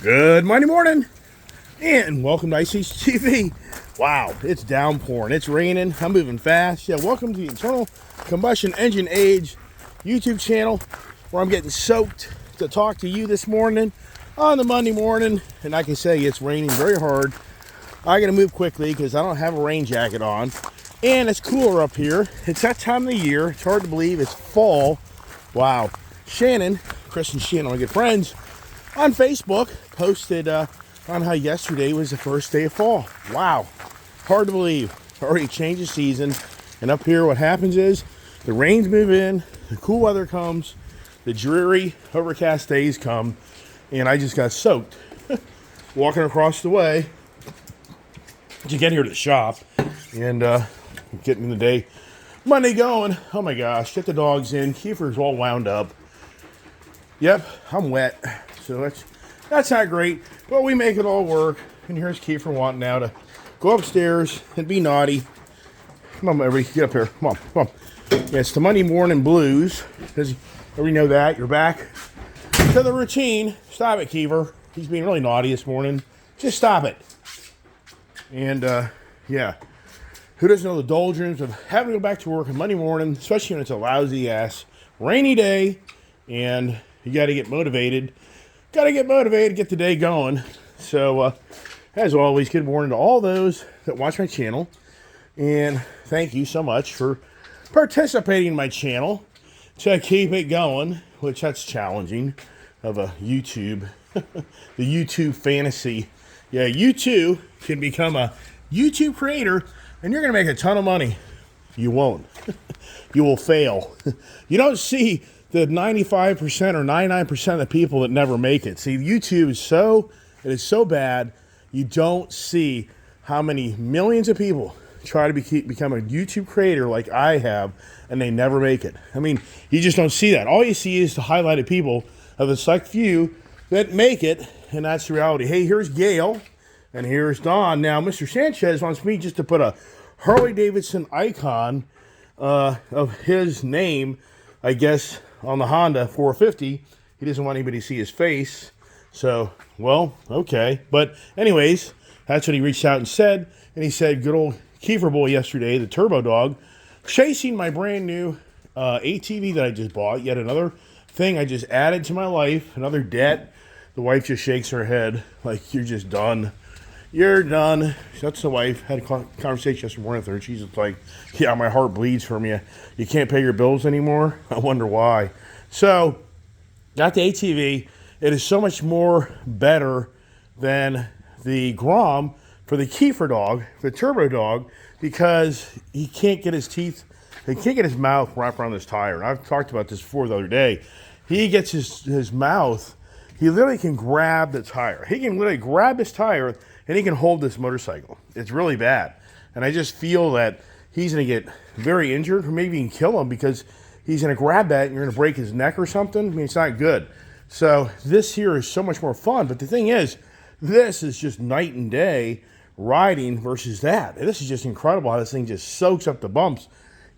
Good Monday morning, and welcome to ICH TV. Wow, it's downpouring, it's raining, I'm moving fast. Yeah, welcome to the Internal Combustion Engine Age YouTube channel, where I'm getting soaked to talk to you this morning on the Monday morning. And I can say it's raining very hard. I gotta move quickly because I don't have a rain jacket on, and it's cooler up here. It's that time of the year. It's hard to believe it's fall. Wow. Shannon, Chris and Shannon, my good friends, on Facebook posted on how yesterday was the first day of fall. Wow, hard to believe. Already changed the season, and up here what happens is the rains move in, the cool weather comes, the dreary overcast days come, and I just got soaked walking across the way to get here to the shop and getting the day Monday going. Oh my gosh, get the dogs in. Kiefer's all wound up. Yep, I'm wet, so that's not great, but we make it all work. And here's Kiefer wanting now to go upstairs and be naughty. Come on, everybody, get up here. Come on, come on. Yeah, it's the Monday morning blues. Does everybody know that? You're back to the routine. Stop it, Kiefer. He's being really naughty this morning. Just stop it. And, yeah. Who doesn't know the doldrums of having to go back to work on Monday morning, especially when it's a lousy-ass rainy day, and you got to get motivated. Got to get motivated, get the day going. So, as always, good morning to all those that watch my channel. And thank you so much for participating in my channel to keep it going, which that's challenging of a YouTube, the YouTube fantasy. Yeah, you too can become a YouTube creator, and you're going to make a ton of money. You won't. You will fail. You don't see the 95% or 99% of the people that never make it. See, YouTube is so bad, you don't see how many millions of people try to become a YouTube creator like I have, and they never make it. I mean, you just don't see that. All you see is the highlighted people of the select few that make it, and that's the reality. Hey, here's Gail, and here's Don. Now, Mr. Sanchez wants me just to put a Harley-Davidson icon of his name, I guess, on the Honda 450. He doesn't want anybody to see his face. So, well, okay. But anyways, that's what he reached out and said. And he said, good old Kiefer boy yesterday, the turbo dog, chasing my brand new ATV that I just bought. Yet another thing I just added to my life, another debt. The wife just shakes her head like, you're just done. You're done. That's the wife. Had a conversation yesterday morning with her. She's just like, yeah, my heart bleeds from you. You can't pay your bills anymore? I wonder why. So, got the ATV. It is so much more better than the Grom for the Kiefer dog, the turbo dog, because he can't get his teeth, he can't get his mouth wrapped around this tire. And I've talked about this before the other day. He gets his mouth, he literally can grab the tire. He can literally grab this tire and he can hold this motorcycle. It's really bad. And I just feel that he's going to get very injured, or maybe even kill him, because he's going to grab that and you're going to break his neck or something. I mean, it's not good. So this here is so much more fun. But the thing is, this is just night and day riding versus that. And this is just incredible how this thing just soaks up the bumps.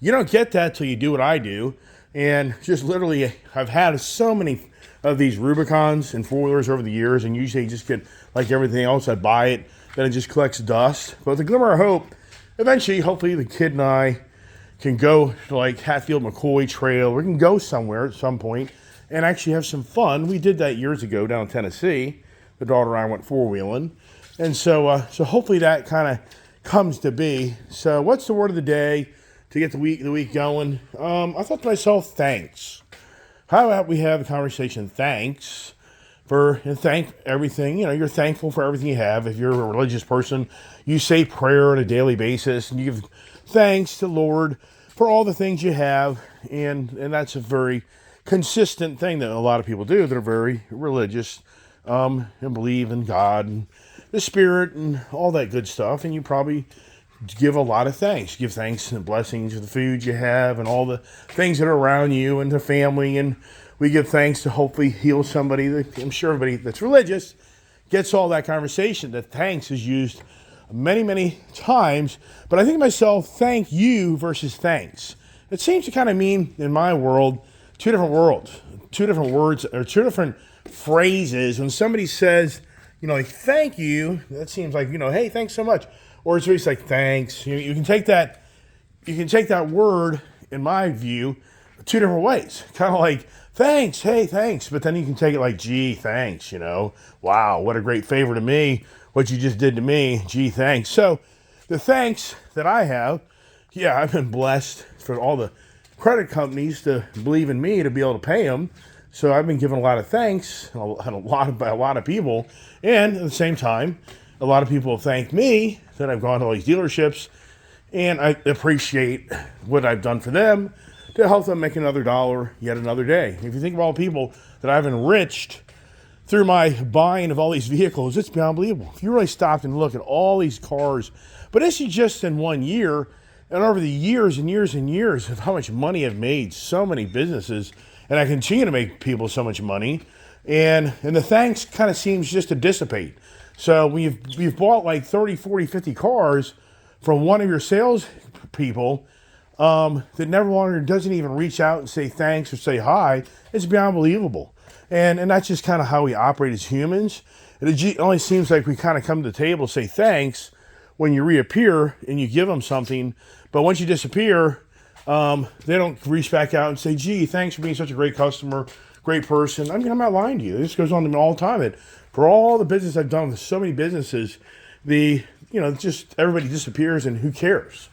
You don't get that till you do what I do. And just literally, I've had so many of these Rubicons and four-wheelers over the years, and usually you just get, like everything else, I buy it, then it just collects dust. But with a glimmer of hope, eventually, hopefully the kid and I can go to like Hatfield McCoy Trail. We can go somewhere at some point and actually have some fun. We did that years ago down in Tennessee. The daughter and I went four-wheeling. And so hopefully that kind of comes to be. So what's the word of the day to get the week going? I thought to myself, thanks. How about we have a conversation, thanks, and thank everything. You know, you're thankful for everything you have. If you're a religious person, you say prayer on a daily basis, and you give thanks to the Lord for all the things you have. And that's a very consistent thing that a lot of people do that are very religious and believe in God and the Spirit and all that good stuff. And you probably give a lot of thanks. Give thanks and blessings for the food you have and all the things that are around you and the family. And we give thanks to hopefully heal somebody. I'm sure everybody that's religious gets all that conversation. That thanks is used many, many times. But I think to myself, thank you versus thanks. It seems to kind of mean, in my world, two different words, or two different phrases. When somebody says like thank you. That seems like, hey, thanks so much. Or it's always like thanks. You can take that word, in my view, two different ways. Kind of like thanks, hey, thanks. But then you can take it like, gee, thanks, Wow, what a great favor to me. What you just did to me, gee, thanks. So the thanks that I have, yeah, I've been blessed for all the credit companies to believe in me to be able to pay them. So I've been given a lot of thanks by a lot of people. And at the same time, a lot of people have thanked me that I've gone to all these dealerships, and I appreciate what I've done for them to help them make another dollar yet another day. If you think of all the people that I've enriched through my buying of all these vehicles, it's been unbelievable. If you really stopped and look at all these cars, but this is just in 1 year, and over the years and years and years of how much money I've made, so many businesses, and I continue to make people so much money, and the thanks kind of seems just to dissipate. So we've bought like 30, 40, 50 cars from one of your sales people that never longer doesn't even reach out and say thanks or say hi. It's beyond unbelievable. And that's just kind of how we operate as humans. It only seems like we kind of come to the table, say thanks when you reappear and you give them something. But once you disappear, they don't reach back out and say, gee, thanks for being such a great customer, great person. I mean, I'm not lying to you. This goes on to me all the time. For all the business I've done with so many businesses, just everybody disappears and who cares?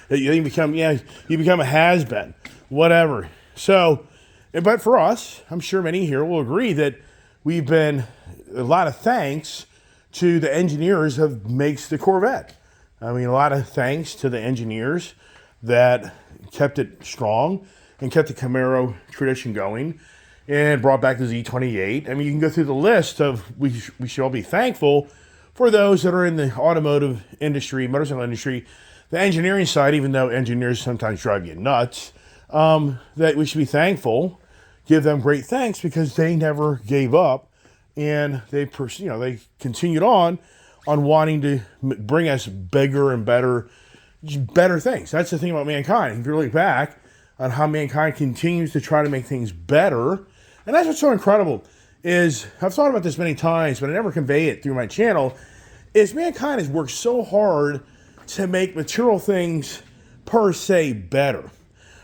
You become a has-been, whatever. So, but for us, I'm sure many here will agree that we've been a lot of thanks to the engineers that makes the Corvette. I mean, a lot of thanks to the engineers that kept it strong and kept the Camaro tradition going and brought back the Z28. I mean, you can go through the list of we should all be thankful for those that are in the automotive industry, motorcycle industry, the engineering side, even though engineers sometimes drive you nuts, that we should be thankful, give them great thanks because they never gave up and they continued on wanting to bring us bigger and better things. That's the thing about mankind. If you look back on how mankind continues to try to make things better, and that's what's so incredible is, I've thought about this many times, but I never convey it through my channel, is mankind has worked so hard to make material things per se better.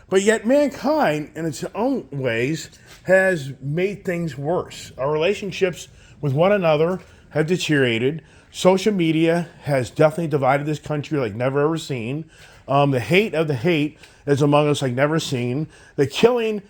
But yet mankind, in its own ways, has made things worse. Our relationships with one another have deteriorated. Social media has definitely divided this country like never ever seen. The hate of the hate is among us like never seen. The killing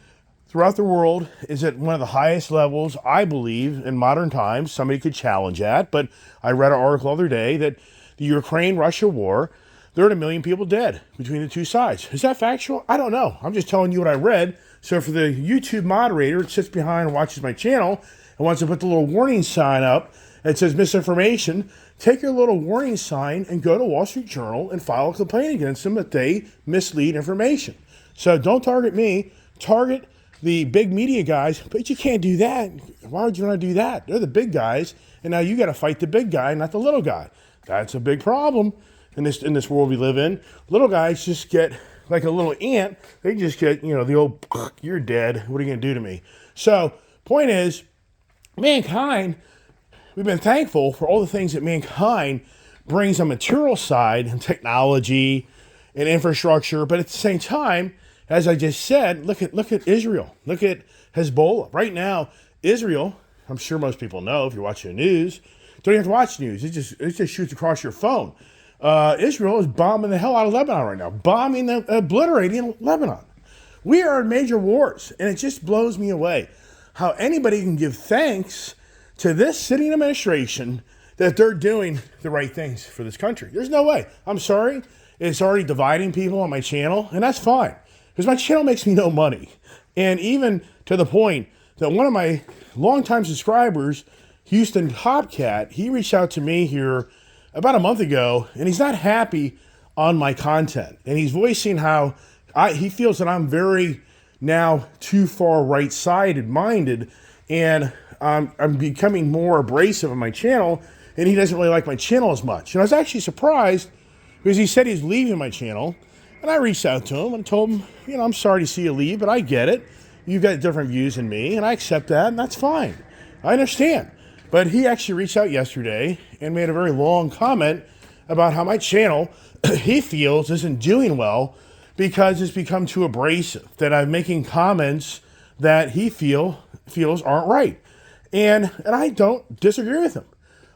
throughout the world is at one of the highest levels, I believe, in modern times. Somebody could challenge that, but I read an article the other day that the Ukraine-Russia war, there are 1 million people dead between the two sides. Is that factual? I don't know. I'm just telling you what I read. So for the YouTube moderator that sits behind and watches my channel and wants to put the little warning sign up that says misinformation, take your little warning sign and go to Wall Street Journal and file a complaint against them that they mislead information. So don't target me. Target the big media guys, but you can't do that. Why would you want to do that? They're the big guys, and now you got to fight the big guy, not the little guy. That's a big problem in this world we live in. Little guys just get like a little ant. They just get, the old, you're dead. What are you going to do to me? So, point is, mankind, we've been thankful for all the things that mankind brings on material side and technology and infrastructure, but at the same time, as I just said, look at Israel. Look at Hezbollah. Right now, Israel, I'm sure most people know if you're watching the news, don't even have to watch news. It just shoots across your phone. Israel is bombing the hell out of Lebanon right now. Obliterating Lebanon. We are in major wars, and it just blows me away how anybody can give thanks to this sitting administration that they're doing the right things for this country. There's no way. I'm sorry. It's already dividing people on my channel, and that's fine. Because my channel makes me no money. And even to the point that one of my longtime subscribers, Houston Hopcat, he reached out to me here about a month ago, and he's not happy on my content. And he's voicing how he feels that I'm very now too far right-sided minded, and I'm becoming more abrasive on my channel, and he doesn't really like my channel as much. And I was actually surprised because he said he's leaving my channel. And I reached out to him and told him, I'm sorry to see you leave, but I get it. You've got different views than me, and I accept that, and that's fine. I understand. But he actually reached out yesterday and made a very long comment about how my channel, he feels, isn't doing well because it's become too abrasive, that I'm making comments that he feels aren't right. And I don't disagree with him.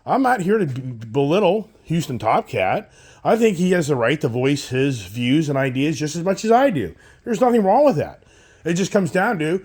I'm not here to belittle Houston Topcat. I think he has the right to voice his views and ideas just as much as I do. There's nothing wrong with that. It just comes down to,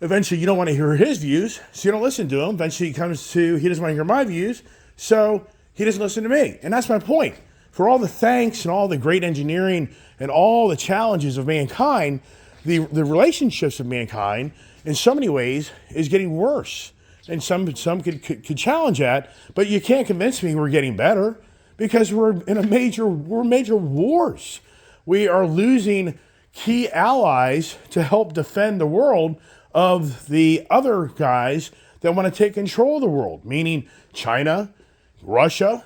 eventually you don't want to hear his views, so you don't listen to him. Eventually he comes to, he doesn't want to hear my views, so he doesn't listen to me. And that's my point. For all the thanks and all the great engineering and all the challenges of mankind, the relationships of mankind in so many ways is getting worse. And some could challenge that, but you can't convince me we're getting better because we're major wars. We are losing key allies to help defend the world of the other guys that want to take control of the world, meaning China, Russia,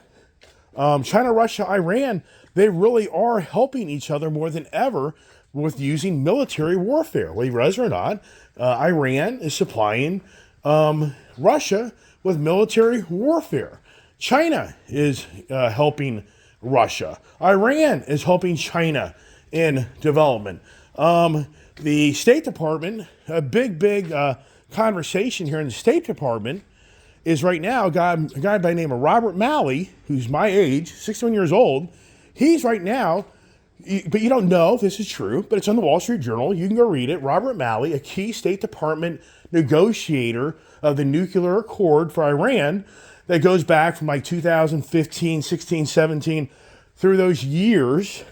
Iran. They really are helping each other more than ever with using military warfare. Whether you realize it or not, Iran is supplying Russia with military warfare. China is helping Russia. Iran is helping China in development. The State Department, a big conversation here in the State Department is right now a guy by the name of Robert Malley, who's my age, 61 years old. He's right now, but you don't know if this is true, but it's on the Wall Street Journal. You can go read it. Robert Malley, a key State Department negotiator of the nuclear accord for Iran that goes back from like 2015, 16, 17, through those years.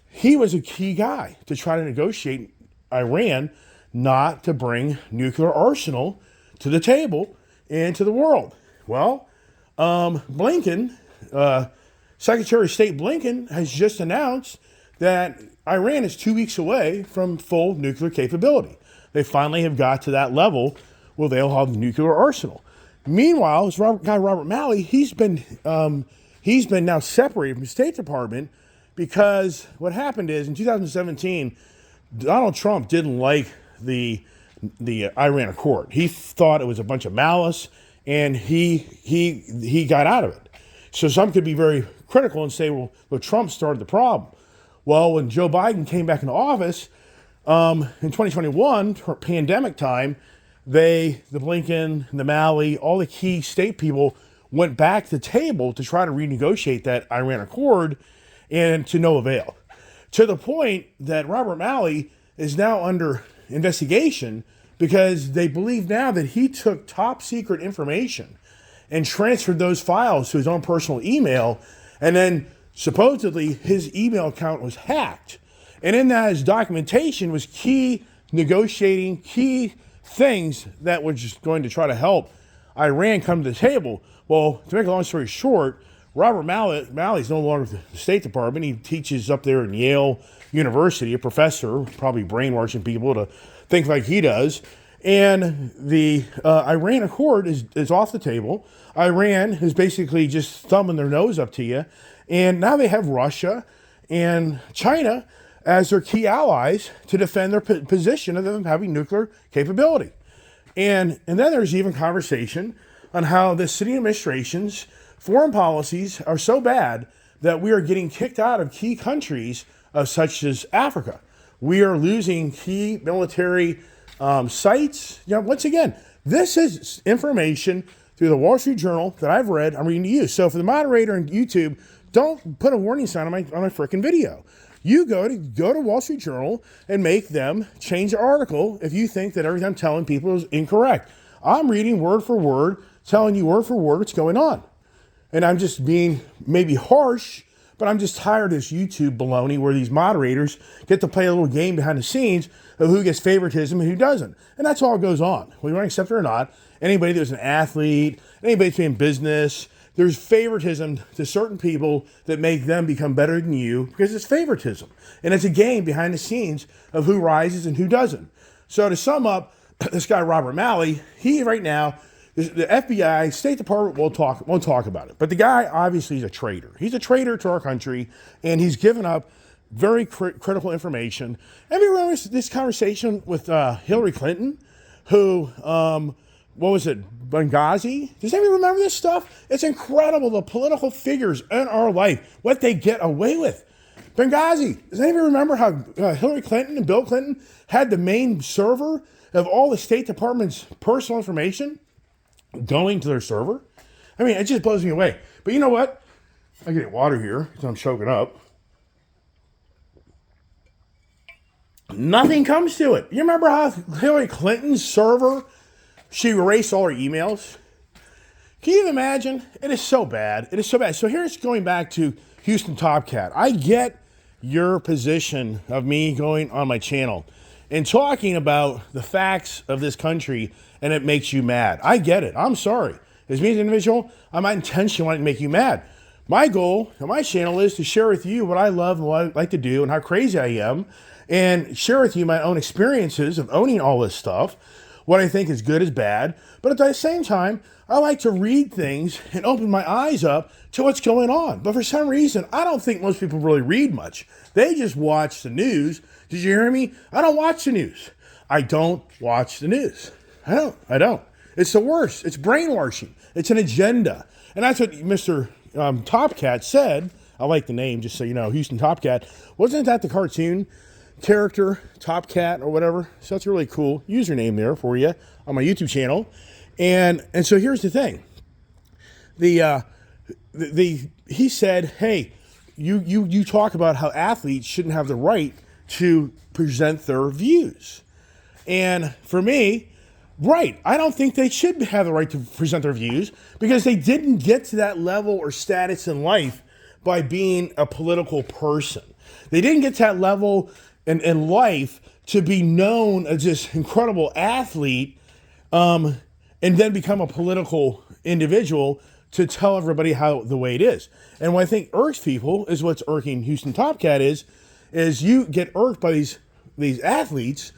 He was a key guy to try to negotiate Iran not to bring nuclear arsenal to the table and to the world. Well, Blinken, Secretary of State Blinken has just announced that Iran is 2 weeks away from full nuclear capability. They finally have got to that level where they'll have a nuclear arsenal. Meanwhile, this guy Robert Malley, he's been now separated from the State Department because what happened is in 2017, Donald Trump didn't like the Iran Accord. He thought it was a bunch of malice, and he got out of it. So some could be very critical and say, well, Trump started the problem. Well, when Joe Biden came back into office in 2021, pandemic time, the Blinken, the Malley, all the key state people went back to the table to try to renegotiate that Iran Accord, and to no avail. To the point that Robert Malley is now under investigation because they believe now that he took top secret information and transferred those files to his own personal email, and then supposedly his email account was hacked. And in that, his documentation was key things that were just going to try to help Iran come to the table. Well, to make a long story short, Robert Malley's no longer with the State Department. He teaches up there in Yale University, a professor, probably brainwashing people to think like he does. And the Iran Accord is off the table. Iran is basically just thumbing their nose up to you. And now they have Russia and China as their key allies to defend their position of them having nuclear capability. And then there's even conversation on how the sitting administration's foreign policies are so bad that we are getting kicked out of key countries such as Africa. We are losing key military sites. Once again, this is information through the Wall Street Journal that I've read, I'm reading to you. So for the moderator on YouTube, don't put a warning sign on my freaking video. You go to Wall Street Journal and make them change the article if you think that everything I'm telling people is incorrect. I'm reading word for word, telling you word for word what's going on. And I'm just being maybe harsh, but I'm just tired of this YouTube baloney where these moderators get to play a little game behind the scenes of who gets favoritism and who doesn't. And that's all goes on. Whether you want to accept it or not, anybody that's an athlete, anybody that's in business, there's favoritism to certain people that make them become better than you because it's favoritism. And it's a game behind the scenes of who rises and who doesn't. So to sum up, this guy, Robert Malley, he right now, the FBI, State Department won't talk about it. But the guy obviously is a traitor. He's a traitor to our country, and he's given up very critical information. And we remember this conversation with Hillary Clinton, who what was it, Benghazi? Does anybody remember this stuff? It's incredible, the political figures in our life, what they get away with. Benghazi, does anybody remember how Hillary Clinton and Bill Clinton had the main server of all the State Department's personal information going to their server? I mean, it just blows me away. But you know what? I get water here because I'm choking up. Nothing comes to it. You remember how Hillary Clinton's server, she erased all her emails? Can you imagine? It is so bad. It is so bad. So here's going back to Houston Top Cat. I get your position of me going on my channel and talking about the facts of this country, and it makes you mad. I get it. I'm sorry. As me as an individual, I'm not intentionally wanting to make you mad. My goal on my channel is to share with you what I love and what I like to do and how crazy I am, and share with you my own experiences of owning all this stuff, what I think is good is bad. But at the same time, I like to read things and open my eyes up to what's going on. But for some reason, I don't think most people really read much. They just watch the news. Did you hear me? I don't watch the news. I don't watch the news. I don't. It's the worst. It's brainwashing. It's an agenda. And that's what Mr. Top Cat said. I like the name, just so you know, Houston Top Cat. Wasn't that the cartoon character, Top Cat or whatever? So that's a really cool username there for you on my YouTube channel. And so here's the thing. He said, hey, you talk about how athletes shouldn't have the right to present their views. And for me, right, I don't think they should have the right to present their views because they didn't get to that level or status in life by being a political person. They didn't get to that level in life to be known as this incredible athlete and then become a political individual to tell everybody how the way it is. And what I think irks people is what's irking Houston Top Cat is you get irked by these athletes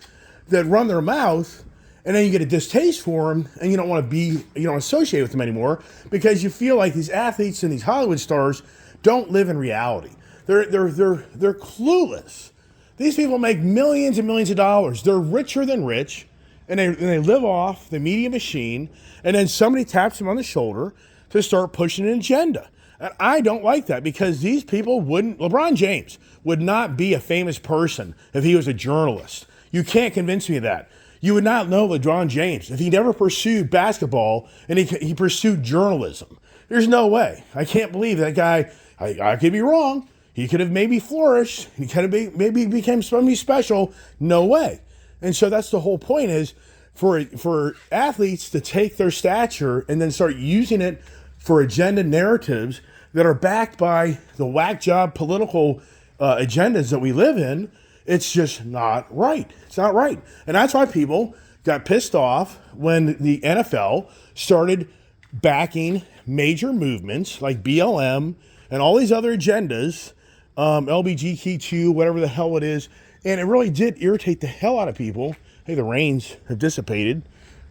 that run their mouth, and then you get a distaste for them, and you don't want to be, you don't associate with them anymore because you feel like these athletes and these Hollywood stars don't live in reality. They're clueless. These people make millions and millions of dollars. They're richer than rich, and they live off the media machine, and then somebody taps them on the shoulder to start pushing an agenda. And I don't like that because these people LeBron James would not be a famous person if he was a journalist. You can't convince me of that. You would not know LeBron James if he never pursued basketball and he pursued journalism. There's no way. I can't believe that guy. I could be wrong. He could have maybe flourished. He could have maybe became somebody special. No way. And so that's the whole point is for athletes to take their stature and then start using it for agenda narratives that are backed by the whack job political agendas that we live in. It's just not right. It's not right. And that's why people got pissed off when the NFL started backing major movements like BLM and all these other agendas, LBGQ2, whatever the hell it is. And it really did irritate the hell out of people. Hey, the rains have dissipated.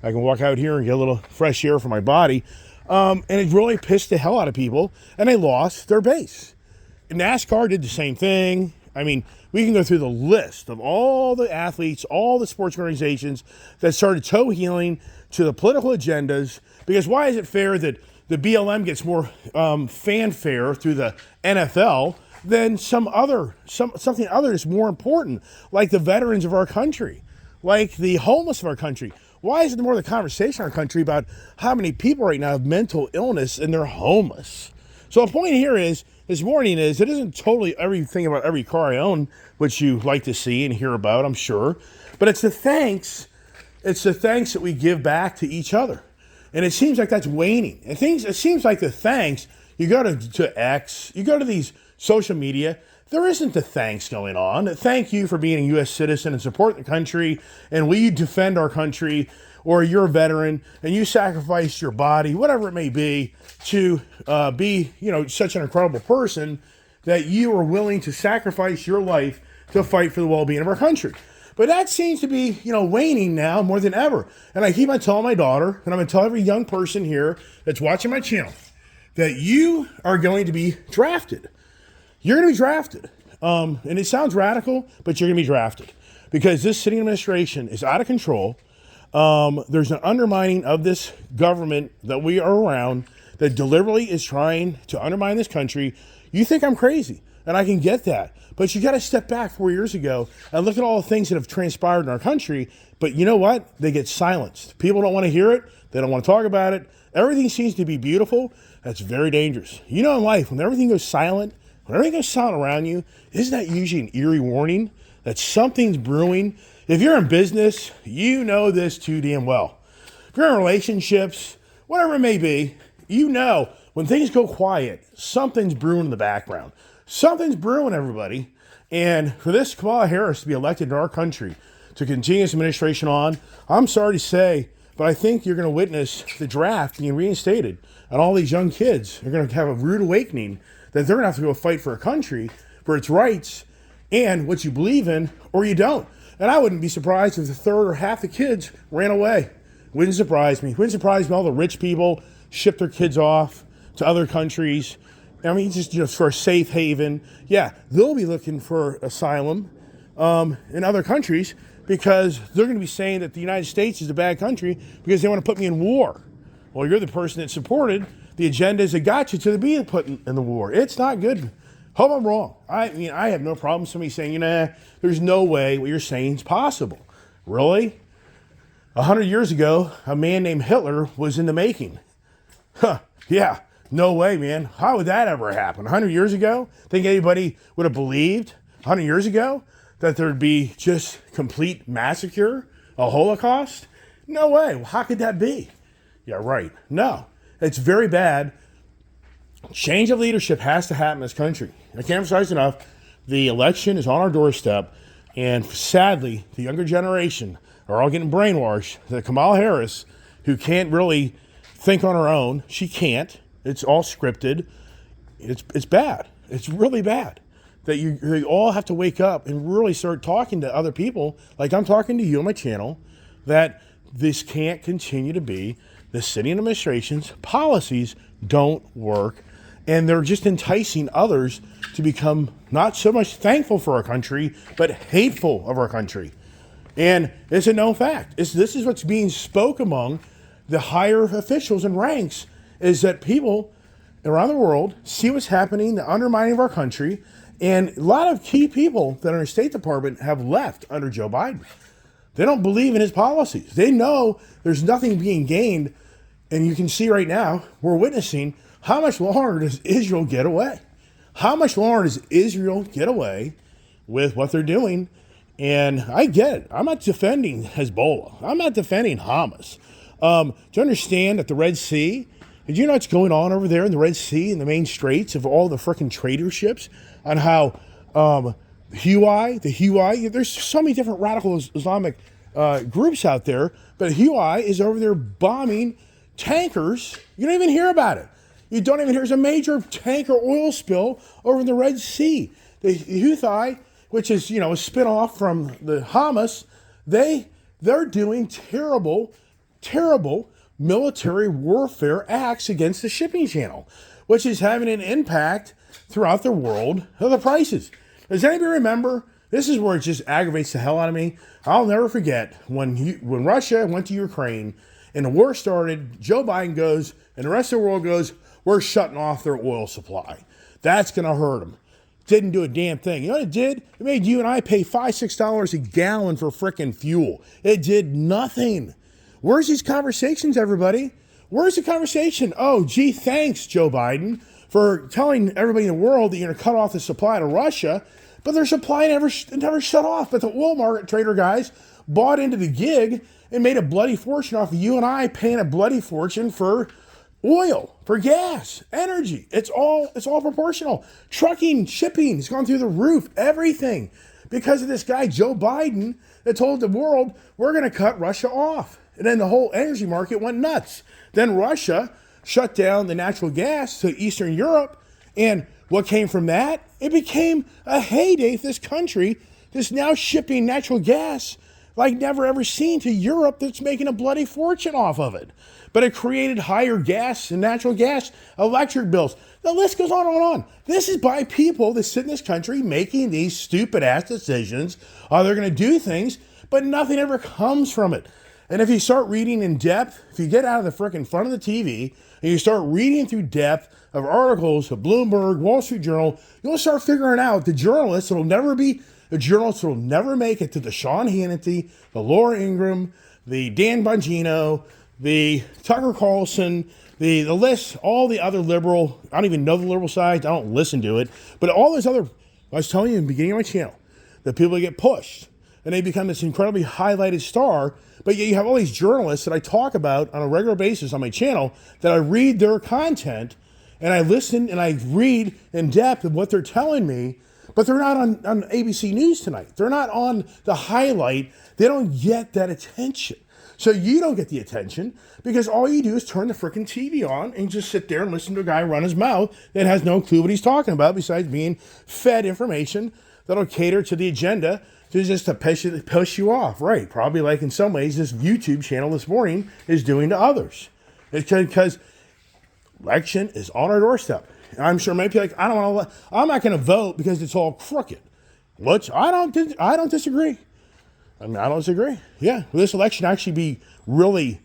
I can walk out here and get a little fresh air for my body. And it really pissed the hell out of people, and they lost their base. NASCAR did the same thing. I mean, we can go through the list of all the athletes, all the sports organizations that started toe-heeling to the political agendas. Because why is it fair that the BLM gets more fanfare through the NFL than something other that's more important, like the veterans of our country, like the homeless of our country? Why isn't there more of the conversation in our country about how many people right now have mental illness and they're homeless? So the point here is, this morning is, it isn't totally everything about every car I own, which you like to see and hear about, I'm sure. But it's the thanks that we give back to each other. And it seems like that's waning. It seems like the thanks, you go to X, you go to these social media, there isn't the thanks going on. Thank you for being a U.S. citizen and support the country, and will you defend our country, or you're a veteran and you sacrificed your body, whatever it may be, to be, such an incredible person that you are willing to sacrifice your life to fight for the well-being of our country. But that seems to be, waning now more than ever. And I keep on telling my daughter, and I'm going to tell every young person here that's watching my channel, that you are going to be drafted. You're going to be drafted. And it sounds radical, but you're going to be drafted. Because this sitting administration is out of control. There's an undermining of this government that we are around that deliberately is trying to undermine this country. You think I'm crazy, and I can get that. But you got to step back 4 years ago and look at all the things that have transpired in our country. But you know what? They get silenced. People don't want to hear it. They don't want to talk about it. Everything seems to be beautiful. That's very dangerous. You know, in life, when everything goes silent, when everything goes silent around you, isn't that usually an eerie warning that something's brewing? If you're in business, you know this too damn well. If you're in relationships, whatever it may be, you know when things go quiet, something's brewing in the background. Something's brewing, everybody. And for this Kamala Harris to be elected in our country to continue this administration on, I'm sorry to say, but I think you're going to witness the draft being reinstated. And all these young kids are going to have a rude awakening that they're going to have to go fight for a country, for its rights, and what you believe in, or you don't. And I wouldn't be surprised if a third or half the kids ran away. Wouldn't surprise me. Wouldn't surprise me all the rich people ship their kids off to other countries. I mean, just for a safe haven. Yeah, they'll be looking for asylum in other countries because they're going to be saying that the United States is a bad country because they want to put me in war. Well, you're the person that supported the agendas that got you to be put in the war. It's not good. Hope I'm wrong. I mean, I have no problem somebody saying, there's no way what you're saying is possible. Really? 100 years ago, a man named Hitler was in the making. Huh, yeah, no way, man. How would that ever happen? 100 years ago? Think anybody would have believed 100 years ago that there'd be just complete massacre, a Holocaust? No way. Well, how could that be? Yeah, right. No, it's very bad. Change of leadership has to happen in this country. I can't emphasize enough. The election is on our doorstep, and sadly, the younger generation are all getting brainwashed that Kamala Harris, who can't really think on her own, she can't. It's all scripted. It's bad. It's really bad that you all have to wake up and really start talking to other people, like I'm talking to you on my channel, that this can't continue to be. The city administration's policies don't work. And they're just enticing others to become not so much thankful for our country, but hateful of our country. And it's a known fact. This is what's being spoke among the higher officials and ranks, is that people around the world see what's happening, the undermining of our country, and a lot of key people that are in the State Department have left under Joe Biden. They don't believe in his policies. They know there's nothing being gained, and you can see right now, we're witnessing how much longer does Israel get away? How much longer does Israel get away with what they're doing? And I get it. I'm not defending Hezbollah. I'm not defending Hamas. Do you understand that the Red Sea, did you know what's going on over there in the Red Sea, in the main straits of all the freaking trader ships, on how Huawei, there's so many different radical Islamic groups out there, but Huawei is over there bombing tankers. You don't even hear about it. You don't even hear there's a major tanker oil spill over in the Red Sea. The Houthi, which is, a spin-off from the Hamas, they're doing terrible, terrible military warfare acts against the shipping channel, which is having an impact throughout the world of the prices. Does anybody remember? This is where it just aggravates the hell out of me. I'll never forget when Russia went to Ukraine and the war started, Joe Biden goes, and the rest of the world goes, we're shutting off their oil supply. That's going to hurt them. Didn't do a damn thing. You know what it did? It made you and I pay $5, $6 a gallon for frickin' fuel. It did nothing. Where's these conversations, everybody? Where's the conversation? Oh, gee, thanks, Joe Biden, for telling everybody in the world that you're going to cut off the supply to Russia, but their supply never shut off. But the oil market trader guys bought into the gig and made a bloody fortune off of you and I paying a bloody fortune for oil, for gas, energy. It's all proportional. Trucking, shipping has gone through the roof, everything. Because of this guy, Joe Biden, that told the world, we're going to cut Russia off. And then the whole energy market went nuts. Then Russia shut down the natural gas to Eastern Europe. And what came from that? It became a heyday for this country that's now shipping natural gas like never ever seen to Europe, that's making a bloody fortune off of it. But it created higher gas and natural gas, electric bills. The list goes on and on. This is by people that sit in this country making these stupid ass decisions. They're going to do things, but nothing ever comes from it. And if you start reading in depth, if you get out of the frickin' front of the TV and you start reading through depth of articles of Bloomberg, Wall Street Journal, you'll start figuring out the journalists that'll never be the journalists that'll never make it to the Sean Hannity, the Laura Ingraham, the Dan Bongino, the Tucker Carlson, the list, all the other liberal, I don't even know the liberal sides, I don't listen to it, but all those other, I was telling you in the beginning of my channel, the people that get pushed and they become this incredibly highlighted star, but yet you have all these journalists that I talk about on a regular basis on my channel that I read their content and I listen and I read in depth of what they're telling me, but they're not on ABC News tonight. They're not on the highlight. They don't get that attention. So you don't get the attention because all you do is turn the freaking TV on and just sit there and listen to a guy run his mouth that has no clue what he's talking about besides being fed information that'll cater to the agenda to just to push you off. Right. Probably like in some ways this YouTube channel this morning is doing to others. It's because election is on our doorstep. And I'm sure many people are like, I'm not going to vote because it's all crooked. Which I don't disagree. I mean, I don't disagree. Yeah, will this election actually be really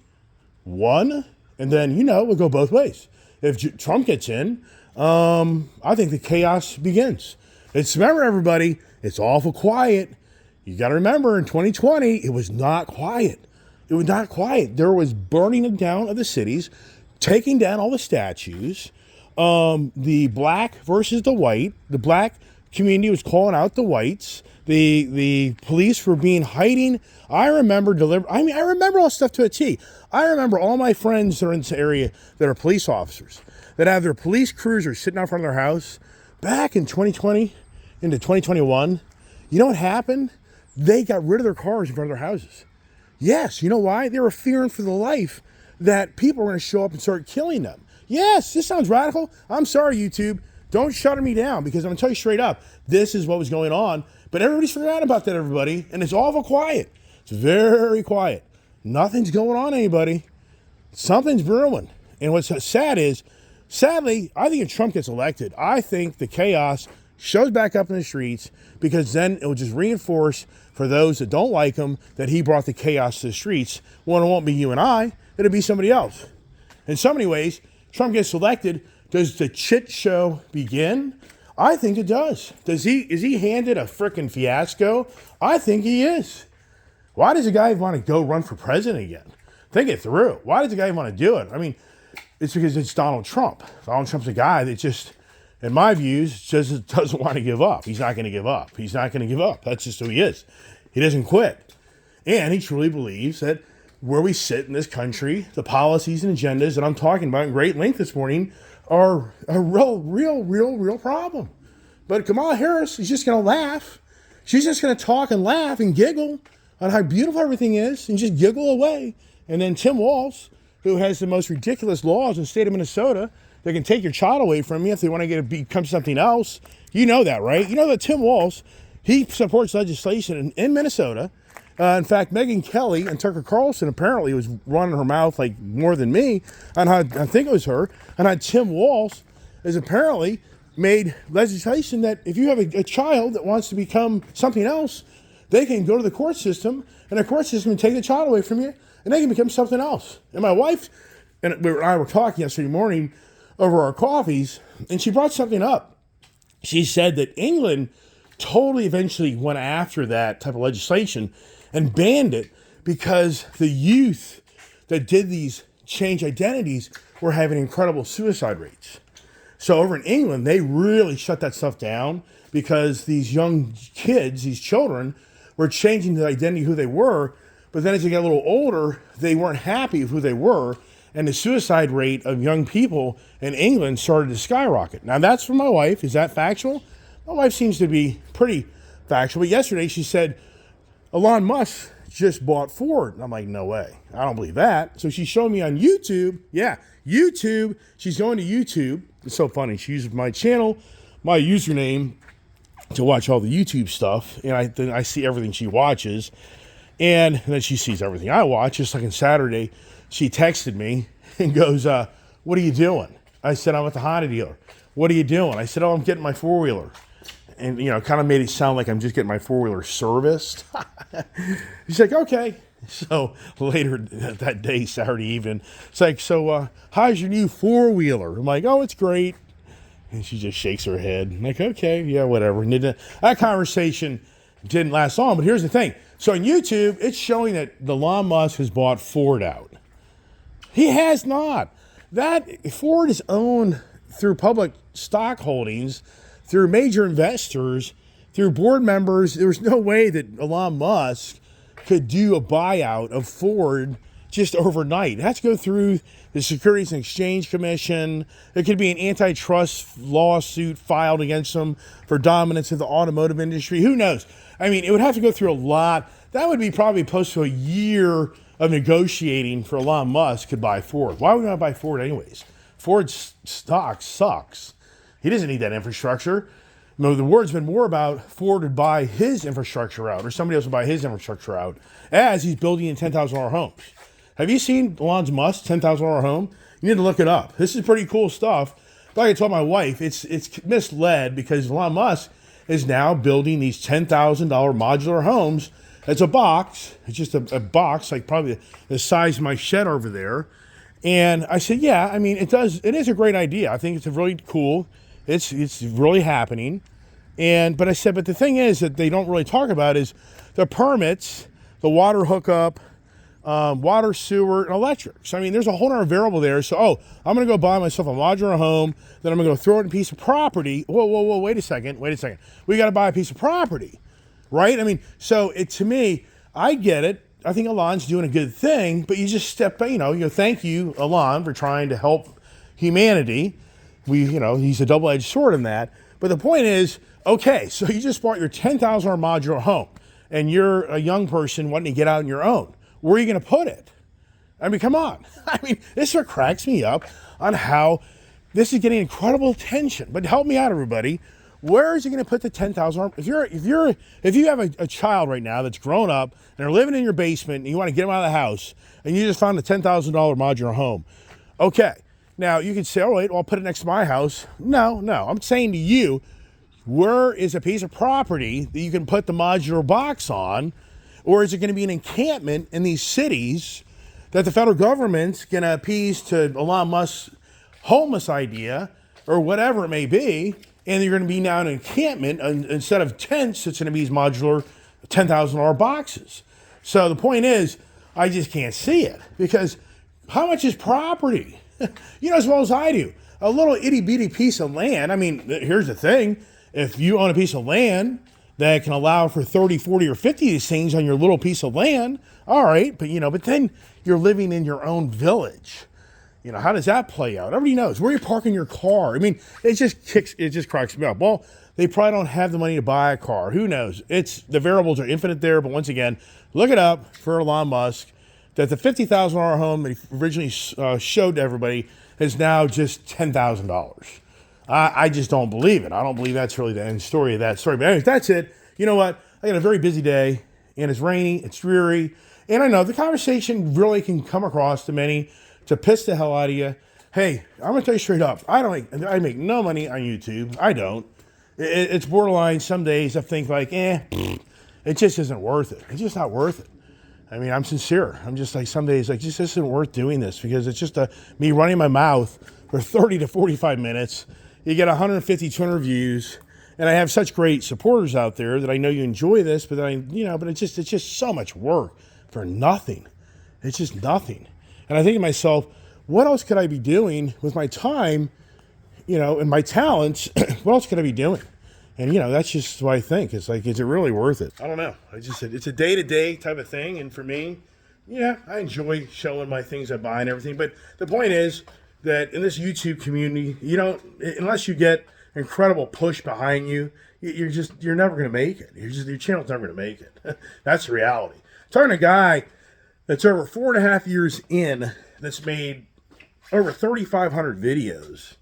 won? And then, we'll go both ways. If Trump gets in, I think the chaos begins. Remember, everybody, it's awful quiet. You got to remember, in 2020, it was not quiet. It was not quiet. There was burning down of the cities, taking down all the statues. The black versus the white. The black community was calling out the whites. The police were hiding. I remember I remember all stuff to a T. I remember all my friends that are in this area that are police officers that have their police cruisers sitting out front of their house back in 2020 into 2021. You know what happened? They got rid of their cars in front of their houses. Yes, you know why? They were fearing for the life that people were going to show up and start killing them. Yes, this sounds radical. I'm sorry, YouTube. Don't shut me down because I'm going to tell you straight up, this is what was going on. But everybody's forgot about that, everybody. And it's awful quiet. It's very quiet. Nothing's going on, anybody. Something's brewing. And what's sad is, sadly, I think if Trump gets elected, I think the chaos shows back up in the streets because then it will just reinforce for those that don't like him that he brought the chaos to the streets. Well, it won't be you and I. It'll be somebody else. In so many ways, Trump gets elected. Does the shit show begin? I think it does. Is he handed a frickin' fiasco? I think he is. Why does a guy want to go run for president again? Think it through. Why does the guy want to do it? I mean, it's because it's Donald Trump. Donald Trump's a guy that just, in my views, just doesn't want to give up. He's not going to give up. He's not going to give up. That's just who he is. He doesn't quit. And he truly believes that where we sit in this country, the policies and agendas that I'm talking about in great length this morning are a real problem. But Kamala Harris is just going to laugh. She's just going to talk and laugh and giggle on how beautiful everything is and just giggle away. And then Tim Walz, who has the most ridiculous laws in the state of Minnesota that can take your child away from you if they want to become something else. You know that, right? You know that Tim Walz, he supports legislation in Minnesota. In fact, Megyn Kelly and Tucker Carlson apparently was running her mouth like more than me on how, I think it was her, and how Tim Walz has apparently made legislation that if you have a child that wants to become something else, they can go to the court system and the court system can take the child away from you and they can become something else. And my wife and I were talking yesterday morning over our coffees and she brought something up. She said that England totally eventually went after that type of legislation and banned it because the youth that did these change identities were having incredible suicide rates. So over in England, they really shut that stuff down because these young kids, these children, were changing the identity of who they were. But then as they got a little older, they weren't happy with who they were. And the suicide rate of young people in England started to skyrocket. Now that's from my wife. Is that factual? My wife seems to be pretty factual. But yesterday she said, Elon Musk just bought Ford. And I'm like, no way. I don't believe that. So she showed me on YouTube. Yeah, YouTube. She's going to YouTube. It's so funny. She uses my channel, my username to watch all the YouTube stuff. And I see everything she watches. And then she sees everything I watch. Just like on Saturday, she texted me and goes, what are you doing? I said, I'm at the Honda dealer. What are you doing? I said, oh, I'm getting my four-wheeler. And, kind of made it sound like I'm just getting my four-wheeler serviced. She's like, okay. So later that day, Saturday evening, it's like, so how's your new four-wheeler? I'm like, oh, it's great. And she just shakes her head. I'm like, okay, yeah, whatever. And that conversation didn't last long, but here's the thing. So on YouTube, it's showing that Elon Musk has bought Ford out. He has not. That Ford is owned through public stock holdings, through major investors, through board members. There's no way that Elon Musk could do a buyout of Ford just overnight. It has to go through the Securities and Exchange Commission. There could be an antitrust lawsuit filed against them for dominance of the automotive industry. Who knows? I mean, it would have to go through a lot. That would be probably close to a year of negotiating for Elon Musk to buy Ford. Why would we not buy Ford anyways? Ford's stock sucks. He doesn't need that infrastructure. No, the word's been more about Ford would buy his infrastructure out, or somebody else would buy his infrastructure out, as he's building in $10,000 homes. Have you seen Elon Musk's $10,000 home? You need to look it up. This is pretty cool stuff. But like I told my wife, it's misled because Elon Musk is now building these $10,000 modular homes. It's a box. It's just a box, like probably the size of my shed over there. And I said, yeah, I mean, it is a great idea. I think it's really cool. It's really happening. But I said, but the thing is that they don't really talk about is the permits, the water hookup, water, sewer, and electric. So, I mean, there's a whole other variable there. So, I'm going to go buy myself a modular home. Then I'm going to go throw it in a piece of property. Whoa, wait a second. We got to buy a piece of property, right? I mean, so to me, I get it. I think Elon's doing a good thing, but you just thank you, Elon, for trying to help humanity. He's a double-edged sword in that. But the point is, okay, so you just bought your $10,000 modular home, and you're a young person wanting to get out on your own. Where are you going to put it? I mean, come on. I mean, this sort of cracks me up on how this is getting incredible attention. But help me out, everybody. Where is he going to put the $10,000? If you have a child right now that's grown up and they're living in your basement and you want to get them out of the house and you just found a $10,000 modular home, okay. Now you can say, all right, well, I'll put it next to my house. No. I'm saying to you, where is a piece of property that you can put the modular box on? Or is it going to be an encampment in these cities that the federal government's going to appease to Elon Musk's homeless idea or whatever it may be, and you're going to be now an encampment instead of tents? It's going to be these modular $10,000 boxes. So the point is, I just can't see it because how much is property? You know as well as I do. A little itty bitty piece of land. I mean, here's the thing: if you own a piece of land that can allow for 30, 40, or 50 of these things on your little piece of land, all right, but then you're living in your own village. How does that play out? Everybody knows where you're parking your car. I mean, it just cracks me up. Well, they probably don't have the money to buy a car. Who knows? The variables are infinite there, but once again, look it up for Elon Musk that the $50,000 home that he originally showed to everybody is now just $10,000. I just don't believe it. I don't believe that's really the end story of that story. But anyways, that's it. You know what? I got a very busy day, and it's rainy, it's dreary, and I know the conversation really can come across to many to piss the hell out of you. Hey, I'm gonna tell you straight up. I make no money on YouTube. I don't. It's borderline. Some days I think like, it just isn't worth it. It's just not worth it. I mean, I'm sincere. I'm just like, some days, like, just isn't worth doing this because it's just me running my mouth for 30 to 45 minutes. You get 150, 200 views, and I have such great supporters out there that I know you enjoy this, but it's just so much work for nothing. It's just nothing. And I think to myself, what else could I be doing with my time, and my talents? What else could I be doing? And, that's just what I think. It's like, is it really worth it? I don't know. It's a day-to-day type of thing. And for me, I enjoy showing my things I buy and everything. But the point is that in this YouTube community, unless you get incredible push behind you, you're never going to make it. Your channel's never going to make it. That's the reality. Talking to a guy that's over 4.5 years in, that's made over 3,500 videos.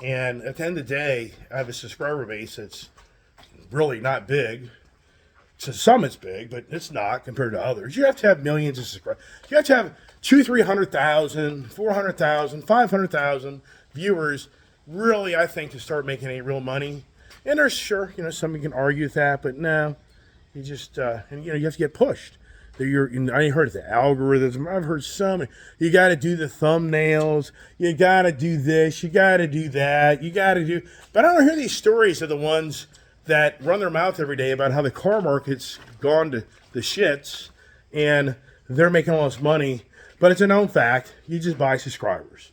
And at the end of the day, I have a subscriber base that's really not big. To some it's big, but it's not compared to others. You have to have millions of subscribers. You have to have 300,000, 400,000, 500,000 viewers, really, I think, to start making any real money. And there's some can argue with that, but no. You just, you have to get pushed. I ain't heard the algorithms. I've heard some. You got to do the thumbnails. You got to do this. You got to do that. You got to do. But I don't hear these stories of the ones that run their mouth every day about how the car market's gone to the shits and they're making all this money. But it's a known fact. You just buy subscribers.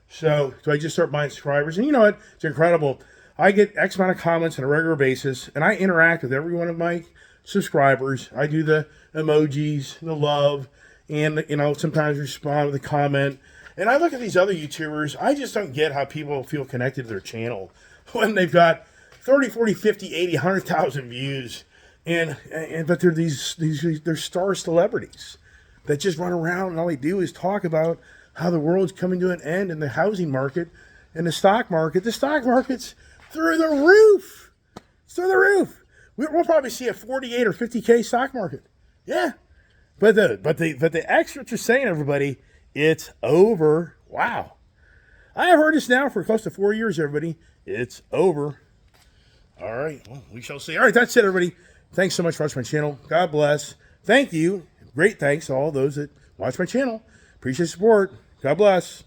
So do I just start buying subscribers? And you know what? It's incredible. I get X amount of comments on a regular basis, and I interact with every one of my subscribers. I do the emojis, the love, and sometimes respond with a comment. And I look at these other YouTubers. I just don't get how people feel connected to their channel when they've got 30, 40, 50, 80, 100,000 views, but they're star celebrities that just run around and all they do is talk about how the world's coming to an end in the housing market and the stock market. The stock market's through the roof. It's through the roof. We'll probably see a 48 or 50K stock market. Yeah. But the experts are saying, everybody, it's over. Wow. I have heard this now for close to 4 years, everybody. It's over. All right. Well, we shall see. All right. That's it, everybody. Thanks so much for watching my channel. God bless. Thank you. Great thanks to all those that watch my channel. Appreciate the support. God bless.